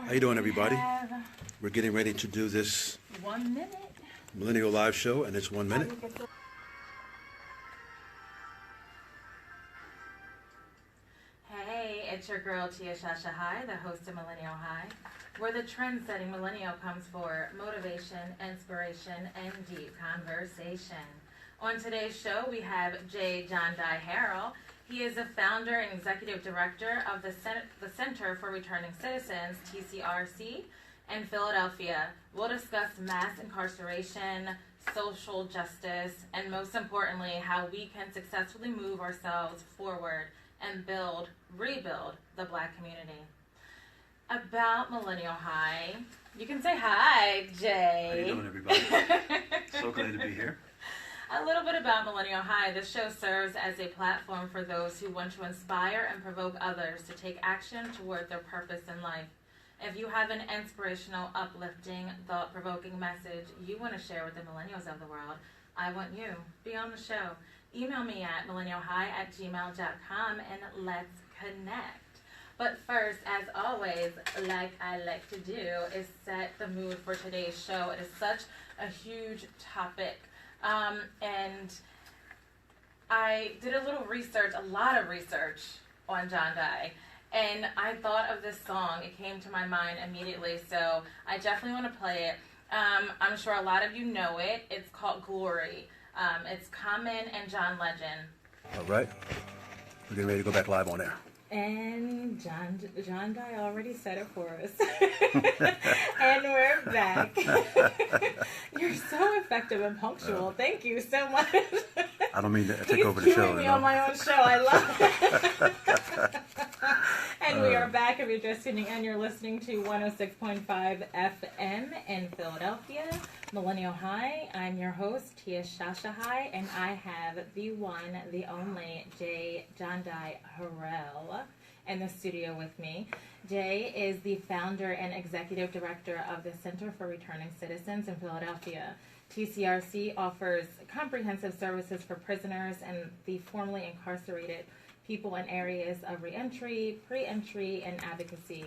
How you doing, everybody? We're getting ready to do this 1 minute Millennial Live show, and it's 1 minute. Hey, it's your girl Tia Shashai, the host of Millenial High, where the trend-setting millennial comes for motivation, inspiration, and deep conversation. On today's show, we have Jondhi Harrell. He is the founder and executive director of the Center for Returning Citizens, TCRC, in Philadelphia. We'll discuss mass incarceration, social justice, and most importantly, how we can successfully move ourselves forward and rebuild the Black community. About Millennial High, you can say hi, Jay. How you doing, everybody? So glad to be here. A little bit about Millennial High. This show serves as a platform for those who want to inspire and provoke others to take action toward their purpose in life. If you have an inspirational, uplifting, thought-provoking message you want to share with the millennials of the world, I want you. Be on the show. Email me at millennialhigh@gmail.com and let's connect. But first, as always, like I like to do, is set the mood for today's show. It is such a huge topic. And I did a lot of research on Jondhi, and I thought of this song. It came to my mind immediately, so I definitely want to play it. I'm sure a lot of you know it. It's called Glory. It's Common and John Legend. All right. We're getting ready to go back live on air. And Jondhi already said it for us. And we're back. You're so effective and punctual. Thank you so much. I don't mean to take over the show. He's me on my own show. I love it. And we are back. If you're just tuning in, you're listening to 106.5 FM in Philadelphia, Millennial High. I'm your host, Tia Shashai, and I have the one, the only, Jondhi Harrell in the studio with me. Jay is the founder and executive director of the Center for Returning Citizens in Philadelphia. TCRC offers comprehensive services for prisoners and the formerly incarcerated people in areas of reentry, pre-entry, and advocacy.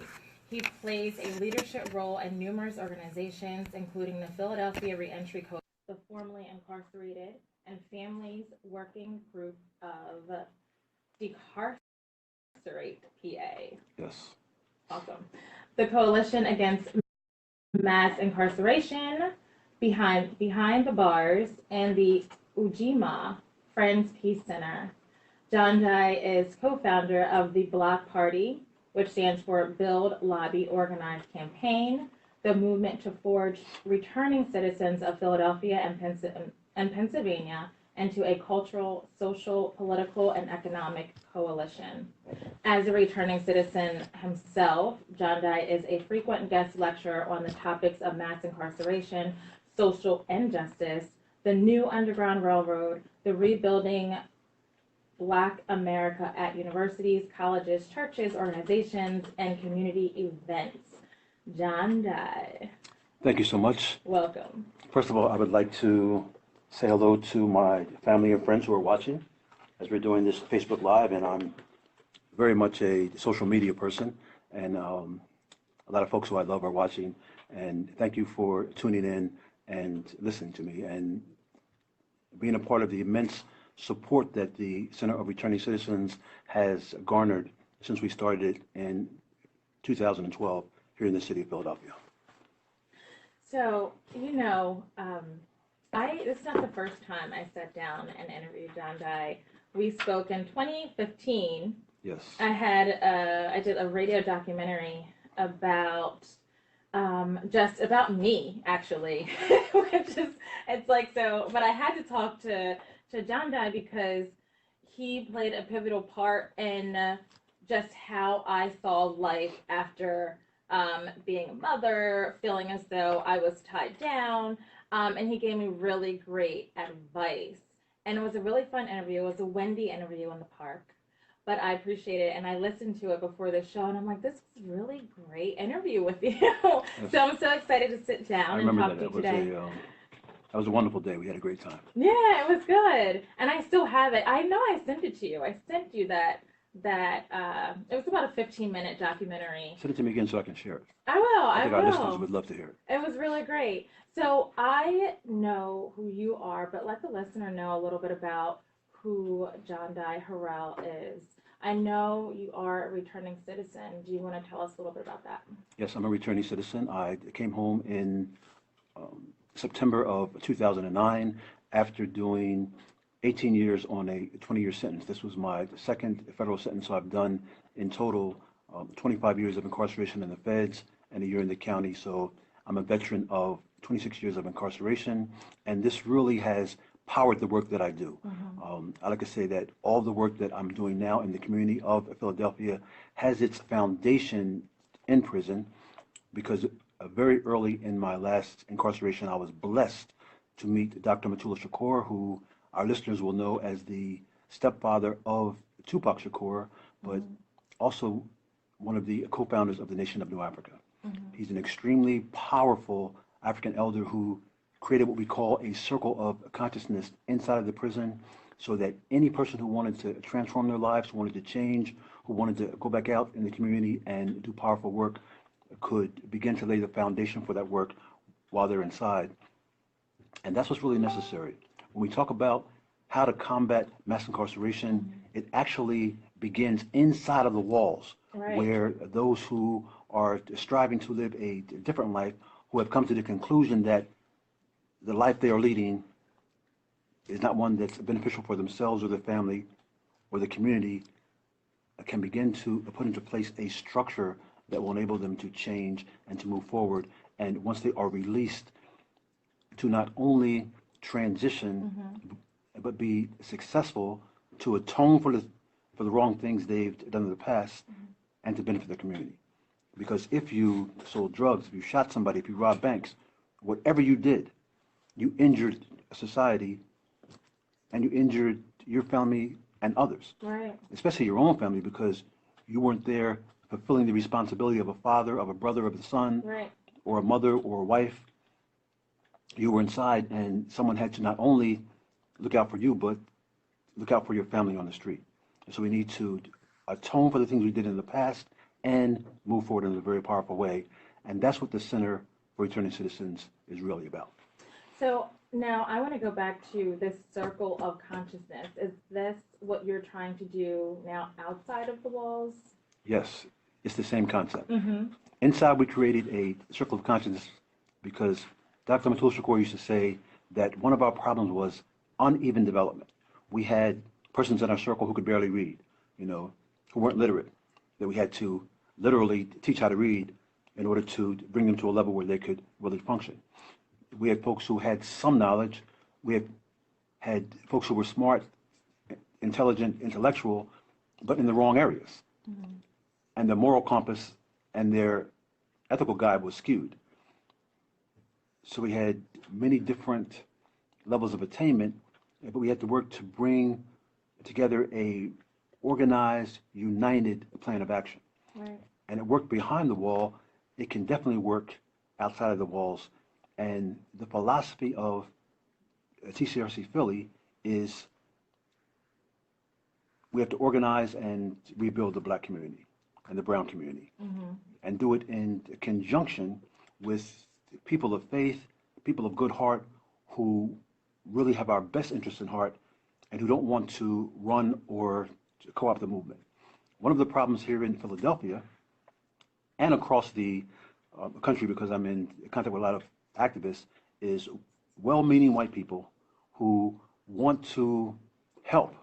He plays a leadership role in numerous organizations, including the Philadelphia Reentry Code, the formerly incarcerated, and Families Working Group of Decarcerate PA. Yes. Awesome. The Coalition Against Mass Incarceration, Behind the Bars, and the Ujima Friends Peace Center. Jondhi is co-founder of the Block Party, which stands for Build, Lobby, Organize Campaign, the movement to forge returning citizens of Philadelphia and Pennsylvania into a cultural, social, political, and economic coalition. As a returning citizen himself, Jondhi is a frequent guest lecturer on the topics of mass incarceration, social injustice, the new Underground Railroad, the rebuilding Black America at universities, colleges, churches, organizations, and community events. Jondhi. Thank you so much. Welcome. First of all, I would like to say hello to my family and friends who are watching as we're doing this Facebook Live, and I'm very much a social media person, and a lot of folks who I love are watching, and thank you for tuning in and listening to me and being a part of the immense support that the Center of Returning Citizens has garnered since we started it in 2012 here in the city of Philadelphia. So, this is not the first time I sat down and interviewed Jondhi. We spoke in 2015. Yes. I did a radio documentary about just about me, actually, which is, it's like, so, but I had to talk to Jondhi because he played a pivotal part in just how I saw life after being a mother, feeling as though I was tied down, and he gave me really great advice. And it was a really fun interview. It was a windy interview in the park, but I appreciate it, and I listened to it before the show, and I'm like, this was a really great interview with you. So I'm so excited to sit down and talk to you today. That was a wonderful day. We had a great time. Yeah, it was good. And I still have it. I know I sent it to you. I sent you that that it was about a 15-minute documentary. Send it to me again so I can share it. I will. I think our listeners would love to hear it. It was really great. So I know who you are, but let the listener know a little bit about who Jondhi Harrell is. I know you are a returning citizen. Do you want to tell us a little bit about that? Yes, I'm a returning citizen. I came home in September of 2009 after doing 18 years on a 20-year sentence. This was my second federal sentence, so I've done in total 25 years of incarceration in the feds and a year in the county. So I'm a veteran of 26 years of incarceration, and this really has powered the work that I do. I like to say that all the work that I'm doing now in the community of Philadelphia has its foundation in prison, because very early in my last incarceration, I was blessed to meet Dr. Matula Shakur, who our listeners will know as the stepfather of Tupac Shakur, but also one of the co-founders of the Nation of New Africa. He's an extremely powerful African elder who created what we call a circle of consciousness inside of the prison, so that any person who wanted to transform their lives, who wanted to change, who wanted to go back out in the community and do powerful work, could begin to lay the foundation for that work while they're inside. And that's what's really necessary. When we talk about how to combat mass incarceration, it actually begins inside of the walls, where those who are striving to live a different life, who have come to the conclusion that the life they are leading is not one that's beneficial for themselves or their family or the community, can begin to put into place a structure that will enable them to change and to move forward. And once they are released, to not only transition, but be successful to atone for the wrong things they've done in the past, and to benefit the community. Because if you sold drugs, if you shot somebody, if you robbed banks, whatever you did, you injured society, and you injured your family and others, especially your own family, because you weren't there fulfilling the responsibility of a father, of a brother, of a son, or a mother, or a wife. You were inside, and someone had to not only look out for you, but look out for your family on the street. And so we need to atone for the things we did in the past and move forward in a very powerful way. And that's what the Center for Returning Citizens is really about. So now I want to go back to this circle of consciousness. Is this what you're trying to do now outside of the walls? Yes, it's the same concept. Inside, we created a circle of consciousness because Dr. Matula Shakur used to say that one of our problems was uneven development. We had persons in our circle who could barely read, who weren't literate, that we had to literally teach how to read in order to bring them to a level where they could really function. We had folks who had some knowledge. We had folks who were smart, intelligent, intellectual, but in the wrong areas. And their moral compass and their ethical guide was skewed. So we had many different levels of attainment, but we had to work to bring together a organized, united plan of action. And it worked behind the wall. It can definitely work outside of the walls. And the philosophy of TCRC Philly is we have to organize and rebuild the Black community and the brown community, and do it in conjunction with people of faith, people of good heart, who really have our best interests in heart and who don't want to run or to co-opt the movement. One of the problems here in Philadelphia and across the country, because I'm in contact with a lot of activists, is well-meaning white people who want to help,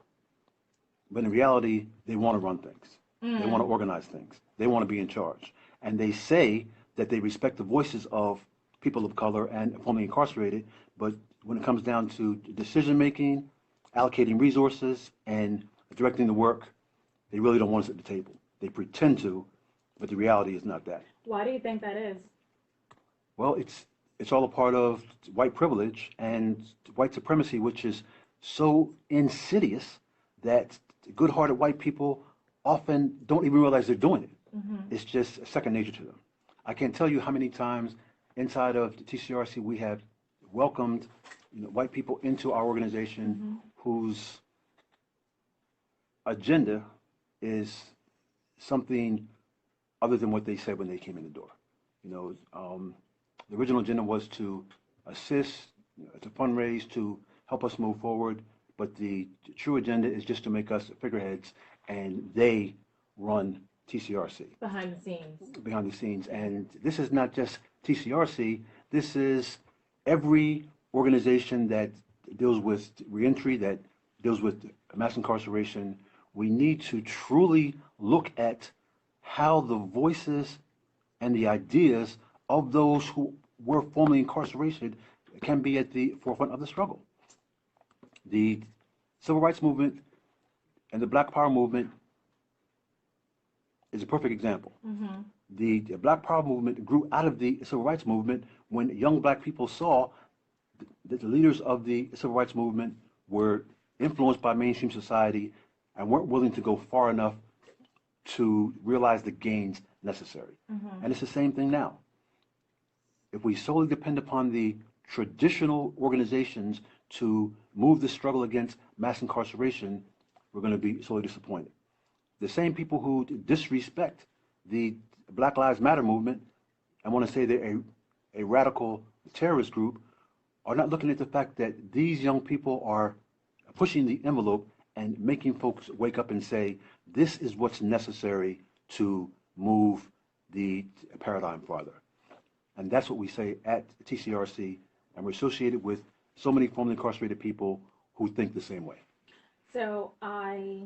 but in reality, they want to run things. They want to organize things. They want to be in charge. And they say that they respect the voices of people of color and formerly incarcerated, but when it comes down to decision-making, allocating resources, and directing the work, they really don't want us at the table. They pretend to, but the reality is not that. Why do you think that is? Well, it's all a part of white privilege and white supremacy, which is so insidious that good-hearted white people often don't even realize they're doing it. It's just second nature to them. I can't tell you how many times inside of the TCRC we have welcomed white people into our organization whose agenda is something other than what they said when they came in the door. You know, the original agenda was to assist, to fundraise, to help us move forward, but the true agenda is just to make us figureheads, and they run TCRC. Behind the scenes. Behind the scenes. And this is not just TCRC, this is every organization that deals with reentry, that deals with mass incarceration. We need to truly look at how the voices and the ideas of those who were formerly incarcerated can be at the forefront of the struggle. The civil rights movement and the Black Power movement is a perfect example. Mm-hmm. The Black Power movement grew out of the civil rights movement when young black people saw that the leaders of the civil rights movement were influenced by mainstream society and weren't willing to go far enough to realize the gains necessary. Mm-hmm. And it's the same thing now. If we solely depend upon the traditional organizations to move the struggle against mass incarceration, we're going to be sorely disappointed. The same people who disrespect the Black Lives Matter movement and want to say they're a radical terrorist group are not looking at the fact that these young people are pushing the envelope and making folks wake up and say, this is what's necessary to move the paradigm farther. And that's what we say at TCRC, and we're associated with so many formerly incarcerated people who think the same way. So I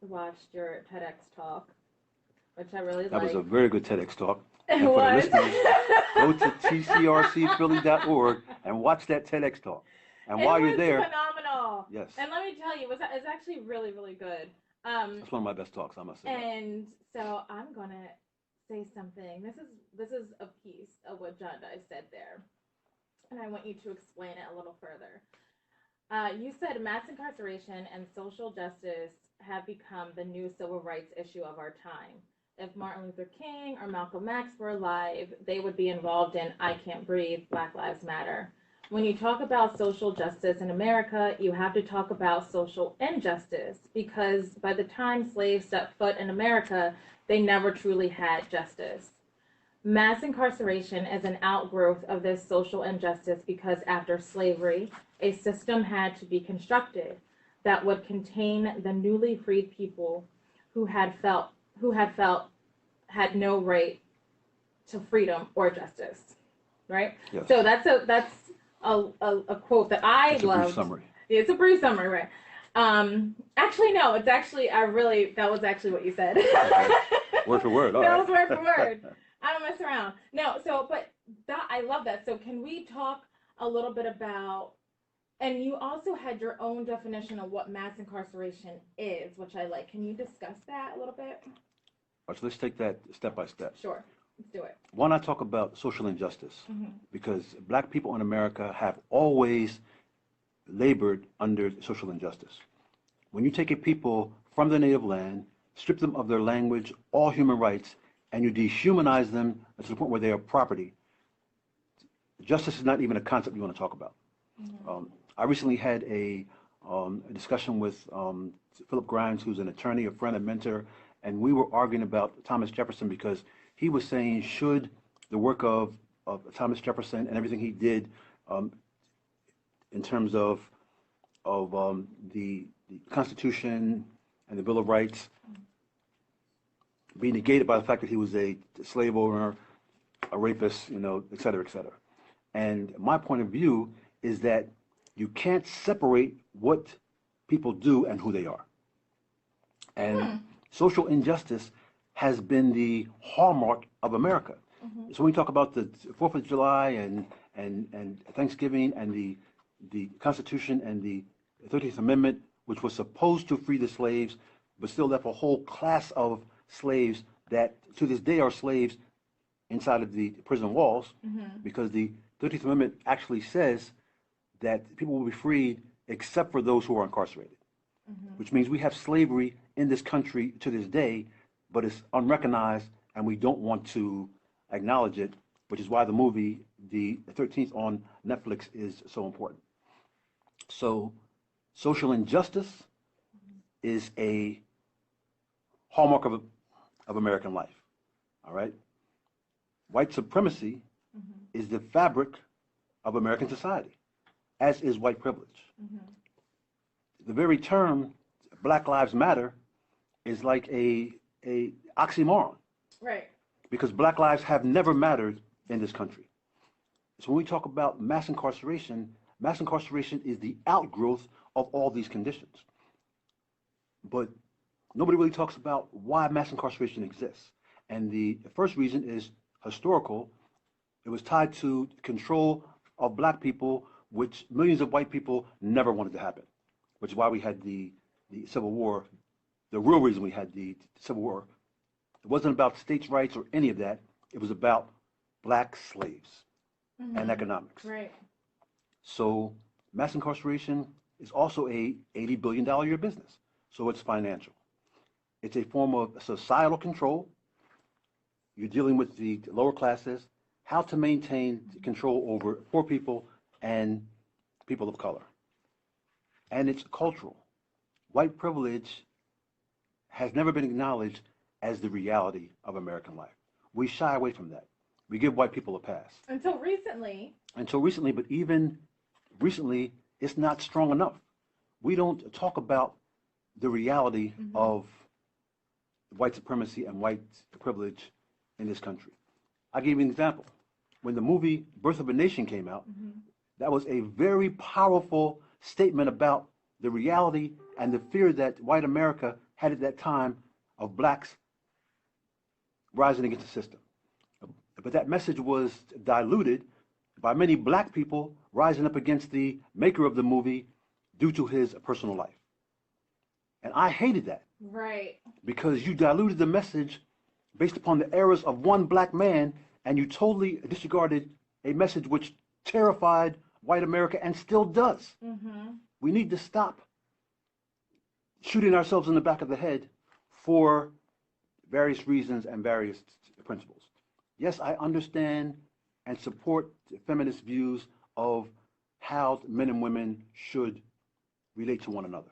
watched your TEDx talk, which I really liked. That was a very good TEDx talk. It And for was. the listeners, go to tcrcphilly.org and watch that TEDx talk. And while you're there, phenomenal. yes, And let me tell you, it's actually really, really good. that's one of my best talks, I must say. And so I'm gonna say something. This is a piece of what Jondhi said there, and I want you to explain it a little further. You said mass incarceration and social justice have become the new civil rights issue of our time. If Martin Luther King or Malcolm X were alive, they would be involved in I Can't Breathe, Black Lives Matter. When you talk about social justice in America, you have to talk about social injustice, because by the time slaves set foot in America, they never truly had justice. Mass incarceration is an outgrowth of this social injustice because after slavery, a system had to be constructed that would contain the newly freed people who had no right to freedom or justice, right? Yes. So that's a quote that I That's a loved. brief summary. It's a brief summary, right? Actually, no, it's actually, that was actually what you said. Okay. Word for word, all That right. was word for word. I don't mess around. No, so, but that, I love that. So can we talk a little bit about, and you also had your own definition of what mass incarceration is, which I like. Can you discuss that a little bit? All right, so let's take that step by step. Sure, let's do it. Why not talk about social injustice? Mm-hmm. Because black people in America have always labored under social injustice. When you take a people from their native land, strip them of their language, all human rights, and you dehumanize them to the point where they are property, justice is not even a concept you want to talk about. Mm-hmm. I recently had a discussion with Philip Grimes, who's an attorney, a friend, a mentor, and we were arguing about Thomas Jefferson because he was saying, should the work of Thomas Jefferson and everything he did in terms of the Constitution and the Bill of Rights be negated by the fact that he was a slave owner, a rapist, et cetera, et cetera. And my point of view is that you can't separate what people do and who they are. And social injustice has been the hallmark of America. Mm-hmm. So when we talk about the 4th of July and Thanksgiving and the Constitution and the 13th Amendment, which was supposed to free the slaves, but still left a whole class of slaves that to this day are slaves inside of the prison walls, because the 13th Amendment actually says that people will be freed except for those who are incarcerated, which means we have slavery in this country to this day, but it's unrecognized and we don't want to acknowledge it, which is why the movie, the 13th on Netflix, is so important. So social injustice is a hallmark of American life. All right? White supremacy is the fabric of American society, as is white privilege. The very term Black Lives Matter is like a oxymoron. Right. Because Black lives have never mattered in this country. So when we talk about mass incarceration is the outgrowth of all these conditions. But nobody really talks about why mass incarceration exists. And the first reason is historical. It was tied to control of black people, which millions of white people never wanted to happen, which is why we had the Civil War. The real reason we had the Civil War, it wasn't about states' rights or any of that. It was about black slaves and economics. Right. So mass incarceration is also a $80 billion a year business. So it's financial. It's a form of societal control. You're dealing with the lower classes, how to maintain control over poor people and people of color. And it's cultural. White privilege has never been acknowledged as the reality of American life. We shy away from that. We give white people a pass. Until recently, but even recently, it's not strong enough. We don't talk about the reality of white supremacy and white privilege in this country. I'll give you an example. When the movie Birth of a Nation came out, that was a very powerful statement about the reality and the fear that white America had at that time of blacks rising against the system. But that message was diluted by many black people rising up against the maker of the movie due to his personal life. And I hated that. right. Because you diluted the message based upon the errors of one black man, and you totally disregarded a message which terrified white America and still does. We need to stop shooting ourselves in the back of the head for various reasons and various principles. Yes, I understand and support feminist views of how men and women should relate to one another.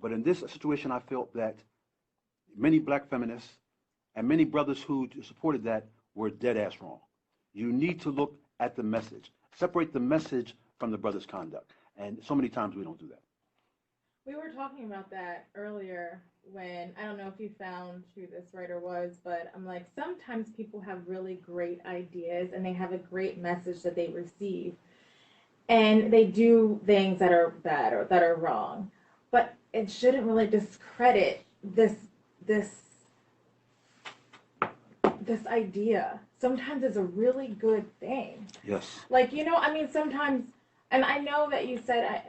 But in this situation, I felt that many black feminists and many brothers who supported that were dead ass wrong. You need to look at the message, separate the message from the brother's conduct. And so many times we don't do that. We were talking about that earlier when, I don't know if you found who this writer was, but I'm like, sometimes people have really great ideas and they have a great message that they receive. And they do things that are bad or that are wrong. But it shouldn't really discredit this idea. Sometimes it's a really good thing. Yes. Like, I mean, sometimes, and I know that you said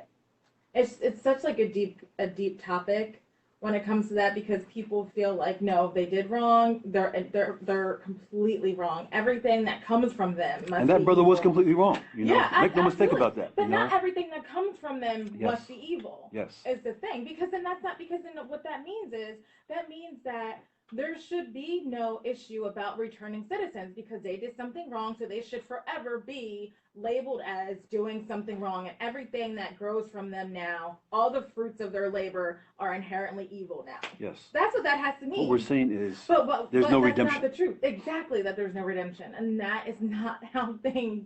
it's such like a deep topic when it comes to that, because people feel like, no, they did wrong. They're completely wrong. Everything that comes from them must And that be brother evil. was completely wrong. Make no mistake about that. But not everything that comes from them must be evil. Yes. Is the thing. Because then that's not, because then what that means is, that means that there should be no issue about returning citizens because they did something wrong, so they should forever be labeled as doing something wrong, and everything that grows from them now, all the fruits of their labor, are inherently evil now. Yes. That's what that has to mean. What we're saying is but there's no that's redemption. Not the truth. Exactly, that there's no redemption, and that is not how things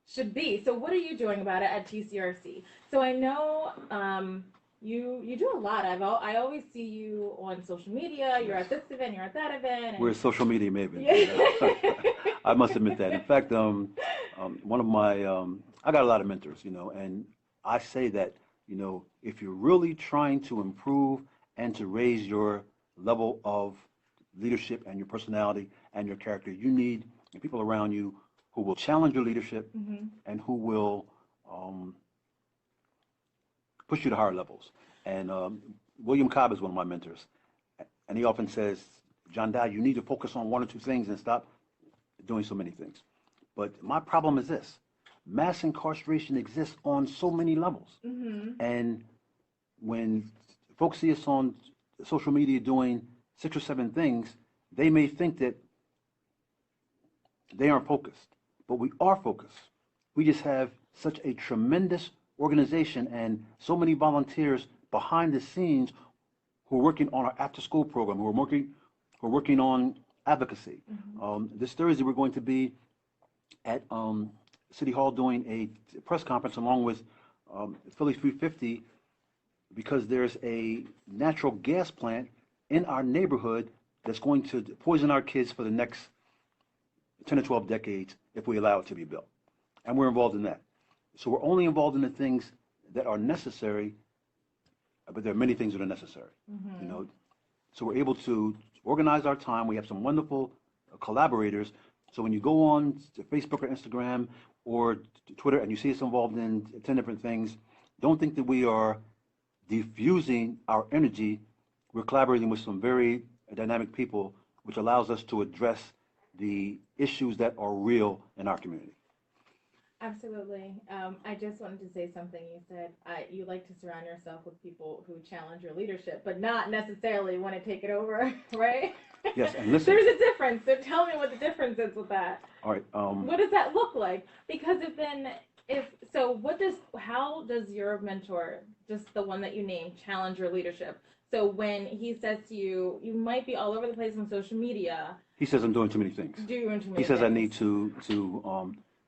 should be. So what are you doing about it at TCRC? So I know you do a lot. I always see you on social media. You're at this event, you're at that event. We're social media maven. Yeah. I must admit that. In fact, one of my, I got a lot of mentors, and I say that, if you're really trying to improve and to raise your level of leadership and your personality and your character, you need people around you who will challenge your leadership and who will push you to higher levels. And William Cobb is one of my mentors. And he often says, Jondhi, you need to focus on one or two things and stop doing so many things. But my problem is this. Mass incarceration exists on so many levels. And when folks see us on social media doing 6 or 7 things, they may think that they aren't focused. But we are focused. We just have such a tremendous organization and so many volunteers behind the scenes who are working on our after-school program, who are working on advocacy. This Thursday, we're going to be at City Hall doing a press conference along with Philly 350 because there's a natural gas plant in our neighborhood that's going to poison our kids for the next 10 to 12 decades if we allow it to be built. And we're involved in that. So we're only involved in the things that are necessary, but there are many things that are necessary. You know, so we're able to organize our time. We have some wonderful collaborators. So when you go on to Facebook or Instagram or to Twitter and you see us involved in 10 different things, don't think that we are diffusing our energy. We're collaborating with some very dynamic people, which allows us to address the issues that are real in our community. Absolutely. I just wanted to say something. You said you like to surround yourself with people who challenge your leadership, but not necessarily want to take it over, right? Yes, and listen. There's a difference. So tell me what the difference is with that. All right. What does that look like? Because how does your mentor, just the one that you named, challenge your leadership? So when he says to you, you might be all over the place on social media. He says I'm doing too many things. He says I need to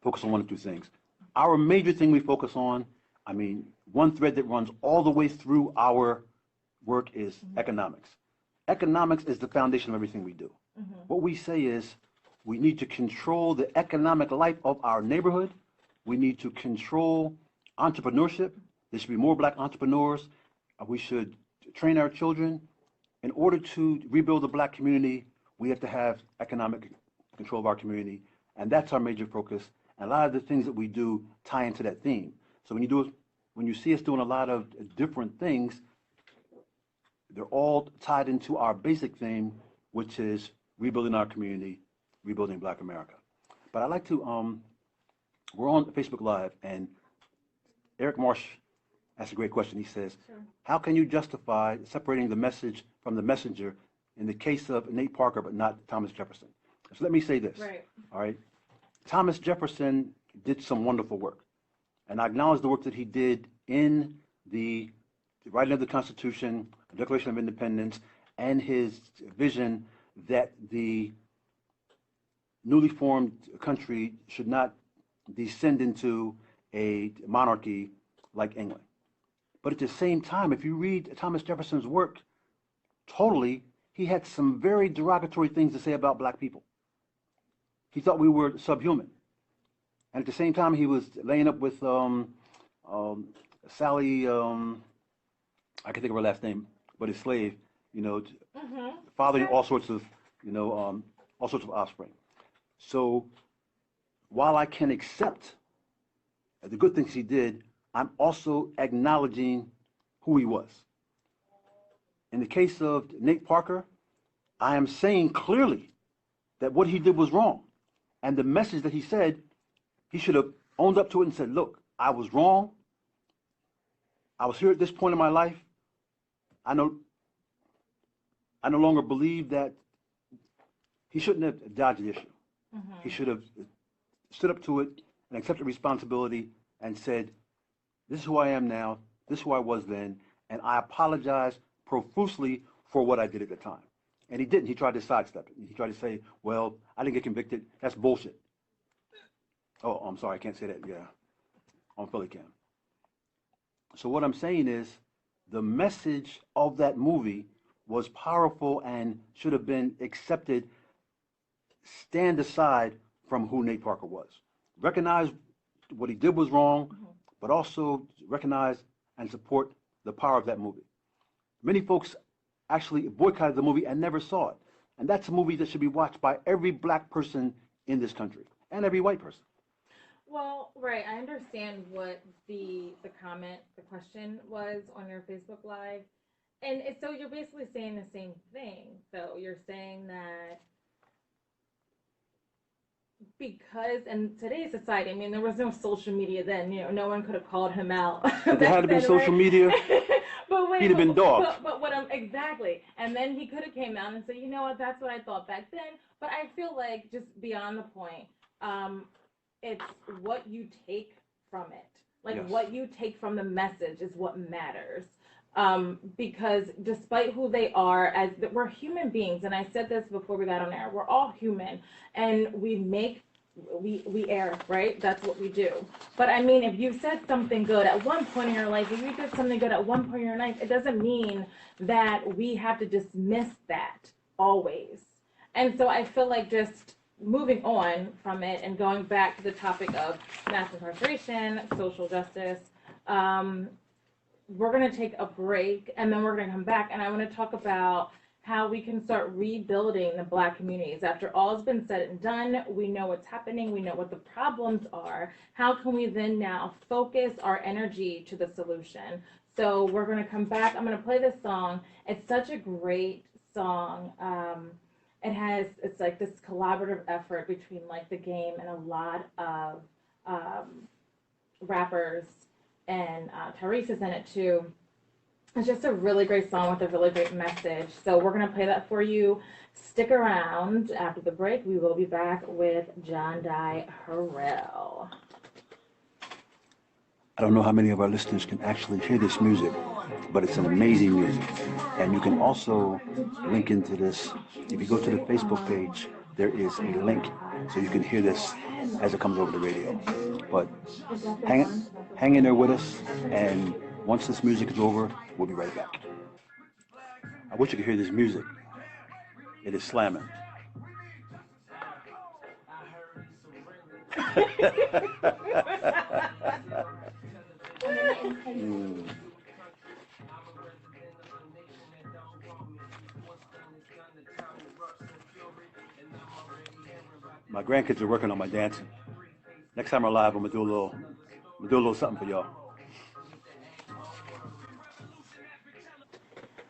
focus on one or two things. Our major thing we focus on, I mean, one thread that runs all the way through our work is economics. Economics is the foundation of everything we do. What we say is we need to control the economic life of our neighborhood. We need to control entrepreneurship. There should be more black entrepreneurs. We should train our children. In order to rebuild the black community, we have to have economic control of our community. And that's our major focus. And a lot of the things that we do tie into that theme. So when you see us doing a lot of different things, they're all tied into our basic theme, which is rebuilding our community, rebuilding Black America. But I'd like to, we're on Facebook Live, and Eric Marsh asked a great question. He says, how can you justify separating the message from the messenger in the case of Nate Parker, but not Thomas Jefferson? So let me say this, all right? Thomas Jefferson did some wonderful work, and I acknowledge the work that he did in the writing of the Constitution, the Declaration of Independence, and his vision that the newly formed country should not descend into a monarchy like England. But at the same time, if you read Thomas Jefferson's work totally, he had some very derogatory things to say about black people. He thought we were subhuman. And at the same time, he was laying up with Sally, I can think of her last name, but his slave, you know, fathering all sorts of, all sorts of offspring. So while I can accept the good things he did, I'm also acknowledging who he was. In the case of Nate Parker, I am saying clearly that what he did was wrong. And the message that he said, he should have owned up to it and said, look, I was wrong. I was here at this point in my life. I no longer believe that he shouldn't have dodged the issue. He should have stood up to it and accepted responsibility and said, this is who I am now, this is who I was then, and I apologize profusely for what I did at the time. And he didn't. He tried to sidestep it. He tried to say, well, I didn't get convicted. That's bullshit. Oh, I'm sorry, I can't say that. Yeah, on PhillyCAM. So what I'm saying is the message of that movie was powerful and should have been accepted. Stand aside from who Nate Parker was. Recognize what he did was wrong, but also recognize and support the power of that movie. Many folks actually boycotted the movie and never saw it. And that's a movie that should be watched by every black person in this country and every white person. Well, right. I understand what the question was on your Facebook Live. And so you're basically saying the same thing. So you're saying that because in today's society, I mean, there was no social media then, no one could have called him out. If there had been social media, he'd have been dogged. But exactly. And then he could have came out and said, you know what, that's what I thought back then. But I feel like, just beyond the point, it's what you take from it. Like, what you take from the message is what matters. because despite who they are, as we're human beings, and I said this before we got on air, we're all human, and we err, right? That's what we do. But I mean, if you said something good at one point in your life, if you did something good at one point in your life, it doesn't mean that we have to dismiss that always. And so I feel like just moving on from it and going back to the topic of mass incarceration, social justice, we're going to take a break and then we're going to come back, and I want to talk about how we can start rebuilding the Black communities. After all has been said and done, we know what's happening, we know what the problems are. How can we then now focus our energy to the solution? So we're going to come back. I'm going to play this song. It's such a great song. It's like this collaborative effort between like the game and a lot of rappers, and Tyrese is in it too. It's just a really great song with a really great message. So we're going to play that for you. Stick around. After the break, we will be back with Jondhi Harrell. I don't know how many of our listeners can actually hear this music, but it's an amazing music. And you can also link into this. If you go to the Facebook page, there is a link so you can hear this as it comes over the radio. But hang in there with us, and once this music is over, we'll be right back. I wish you could hear this music. It is slamming. My grandkids are working on my dancing. Next time we're live, I'm gonna do a little something for y'all.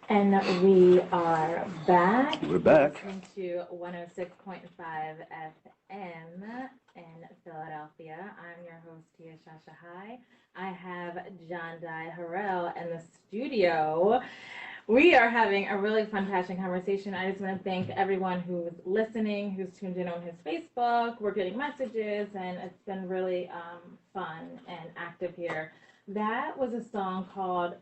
And we are back. We're back. Listening to 106.5 FM in Philadelphia. I'm your host, Tia Shashai. I have Jondhi Harrell in the studio. We are having a really fun, passionate conversation. I just want to thank everyone who's listening, who's tuned in on his Facebook. We're getting messages, and it's been really fun and active here. That was a song called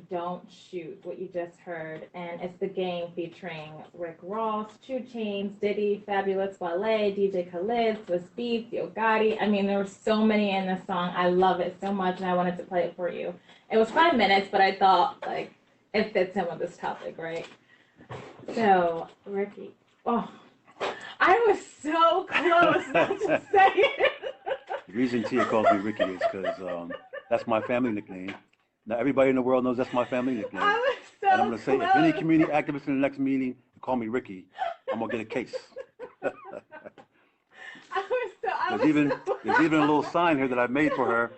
Don't Shoot, what you just heard, and it's the Game featuring Rick Ross, 2 Chainz, Diddy, Fabulous Wale, DJ Khaled, Swiss Beats, Yo Gotti. I mean, there were so many in this song. I love it so much, and I wanted to play it for you. It was 5 minutes, but I thought, like, it fits in with this topic, right? So, Ricky, I was so close not to say it. The reason Tia calls me Ricky is because that's my family nickname. Now everybody in the world knows that's my family nickname. I was so and I'm going to say, close. if any community activist in the next meeting call me Ricky, I'm going to get a case. There's even a little sign here that I made for her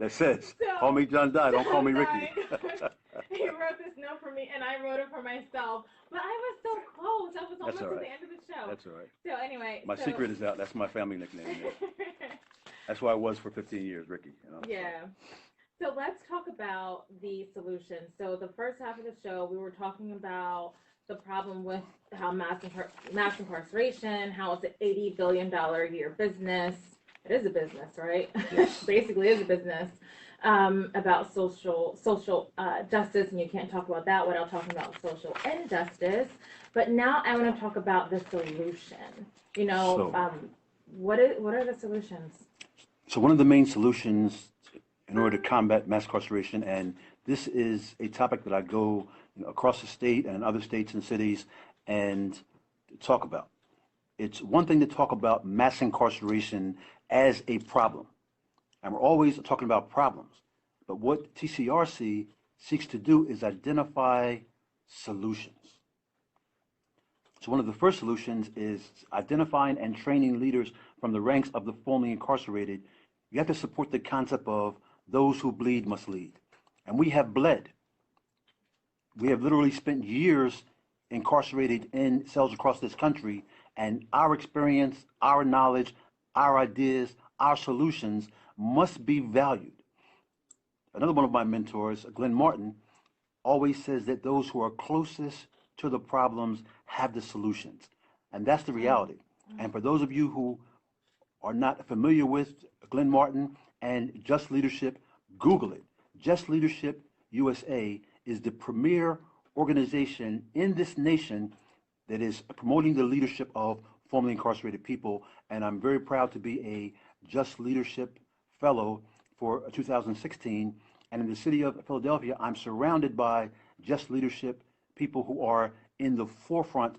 that says, call me Jondhi, don't call me Ricky. He wrote this note for me, and I wrote it for myself. But I was so close. I was almost at the end of the show. That's all right. So anyway. My secret is out. That's my family nickname. That's why I was for 15 years, Ricky. You know? Yeah. So let's talk about the solution. So the first half of the show, we were talking about the problem with how mass incarceration, how it's an $80 billion a year business. It is a business, right? Yes. Basically is a business. About social justice, and you can't talk about that without talking about social injustice. But now I want to talk about the solution. You know, what are the solutions? So one of the main solutions in order to combat mass incarceration, and this is a topic that I go across the state and other states and cities and talk about. It's one thing to talk about mass incarceration as a problem. And we're always talking about problems. But what TCRC seeks to do is identify solutions. So one of the first solutions is identifying and training leaders from the ranks of the formerly incarcerated. You have to support the concept of those who bleed must lead. And we have bled. We have literally spent years incarcerated in cells across this country, and our experience, our knowledge, our ideas, our solutions must be valued. Another one of my mentors, Glenn Martin, always says that those who are closest to the problems have the solutions. And that's the reality. And for those of you who are not familiar with Glenn Martin and Just Leadership, Google it. Just Leadership, USA is the premier organization in this nation that is promoting the leadership of formerly incarcerated people. And I'm very proud to be a Just Leadership Fellow for 2016. And in the city of Philadelphia, I'm surrounded by Just Leadership people who are in the forefront